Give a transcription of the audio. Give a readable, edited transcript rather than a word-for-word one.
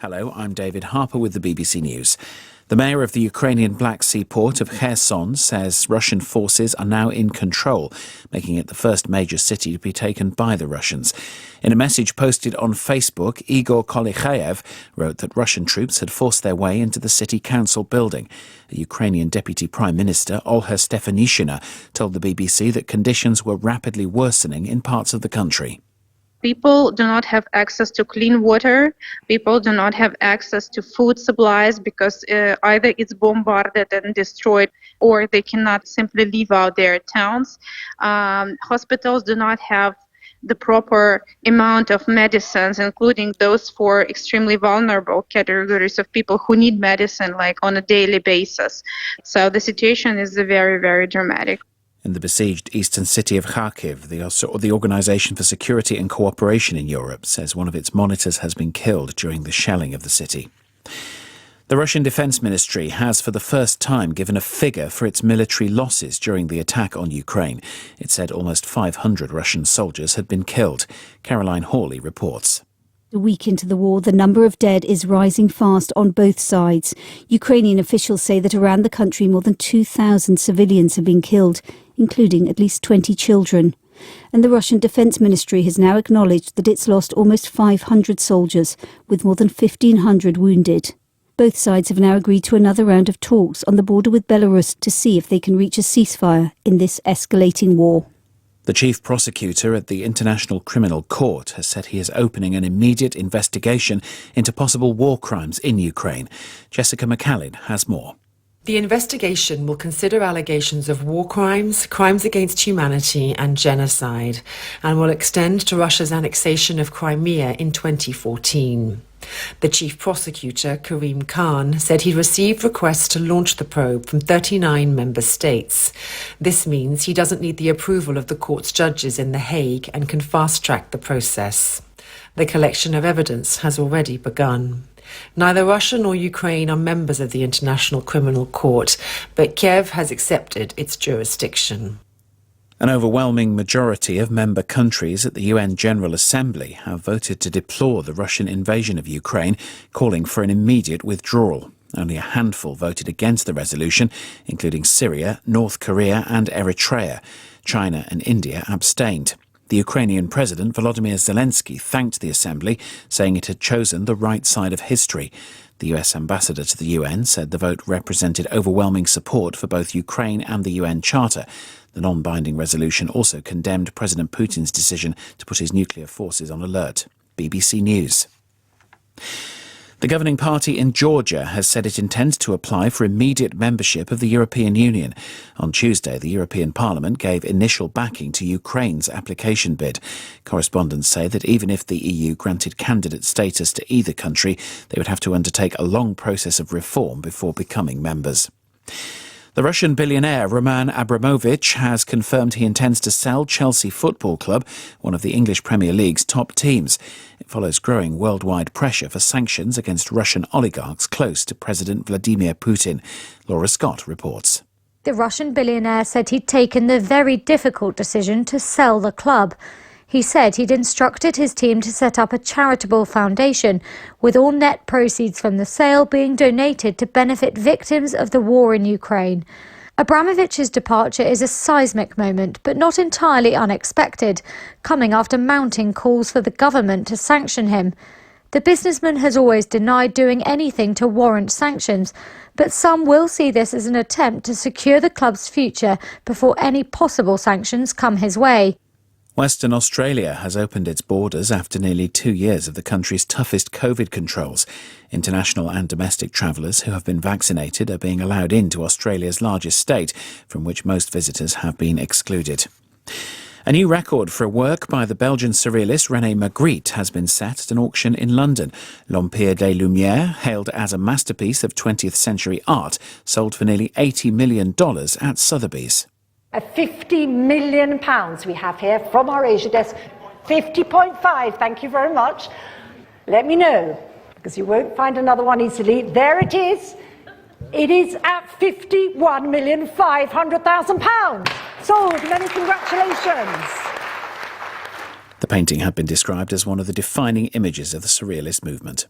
Hello, I'm David Harper with the BBC News. The mayor of the Ukrainian Black Sea port of Kherson says Russian forces are now in control, making it the first major city to be taken by the Russians. In a message posted on Facebook, Igor Kolikhayev wrote that Russian troops had forced their way into the city council building. A Ukrainian deputy prime minister, Olha Stefanishyna, told the BBC that conditions were rapidly worsening in parts of the country. People do not have access to clean water. People do not have access to food supplies because either it's bombarded and destroyed or they cannot simply leave out their towns. Hospitals do not have the proper amount of medicines, including those for extremely vulnerable categories of people who need medicine like on a daily basis. So the situation is very, very dramatic. In the besieged eastern city of Kharkiv, the Organisation for Security and Cooperation in Europe says one of its monitors has been killed during the shelling of the city. The Russian Defence Ministry has for the first time given a figure for its military losses during the attack on Ukraine. It said almost 500 Russian soldiers had been killed. Caroline Hawley reports. A week into the war, the number of dead is rising fast on both sides. Ukrainian officials say that around the country more than 2,000 civilians have been killed, including at least 20 children. And the Russian Defence Ministry has now acknowledged that it's lost almost 500 soldiers, with more than 1,500 wounded. Both sides have now agreed to another round of talks on the border with Belarus to see if they can reach a ceasefire in this escalating war. The chief prosecutor at the International Criminal Court has said he is opening an immediate investigation into possible war crimes in Ukraine. Jessica McCallin has more. The investigation will consider allegations of war crimes, crimes against humanity and genocide, and will extend to Russia's annexation of Crimea in 2014. The chief prosecutor, Karim Khan, said he received requests to launch the probe from 39 member states. This means he doesn't need the approval of the court's judges in The Hague and can fast-track the process. The collection of evidence has already begun. Neither Russia nor Ukraine are members of the International Criminal Court, but Kiev has accepted its jurisdiction. An overwhelming majority of member countries at the UN General Assembly have voted to deplore the Russian invasion of Ukraine, calling for an immediate withdrawal. Only a handful voted against the resolution, including Syria, North Korea and Eritrea. China and India abstained. The Ukrainian President Volodymyr Zelensky thanked the Assembly, saying it had chosen the right side of history. The US ambassador to the UN said the vote represented overwhelming support for both Ukraine and the UN Charter. The non-binding resolution also condemned President Putin's decision to put his nuclear forces on alert. BBC News. The governing party in Georgia has said it intends to apply for immediate membership of the European Union. On Tuesday, the European Parliament gave initial backing to Ukraine's application bid. Correspondents say that even if the EU granted candidate status to either country, they would have to undertake a long process of reform before becoming members. The Russian billionaire Roman Abramovich has confirmed he intends to sell Chelsea Football Club, one of the English Premier League's top teams. It follows growing worldwide pressure for sanctions against Russian oligarchs close to President Vladimir Putin. Laura Scott reports. The Russian billionaire said he'd taken the very difficult decision to sell the club. He said he'd instructed his team to set up a charitable foundation, with all net proceeds from the sale being donated to benefit victims of the war in Ukraine. Abramovich's departure is a seismic moment, but not entirely unexpected, coming after mounting calls for the government to sanction him. The businessman has always denied doing anything to warrant sanctions, but some will see this as an attempt to secure the club's future before any possible sanctions come his way. Western Australia has opened its borders after nearly 2 years of the country's toughest COVID controls. International and domestic travellers who have been vaccinated are being allowed into Australia's largest state, from which most visitors have been excluded. A new record for a work by the Belgian surrealist René Magritte has been set at an auction in London. L'Empire des Lumières, hailed as a masterpiece of 20th century art, sold for nearly $80 million at Sotheby's. £50 million we have here from our Asia desk. 50.5, thank you very much. Let me know, because you won't find another one easily. There it is. It is at £51,500,000. Sold. Many congratulations. The painting had been described as one of the defining images of the surrealist movement.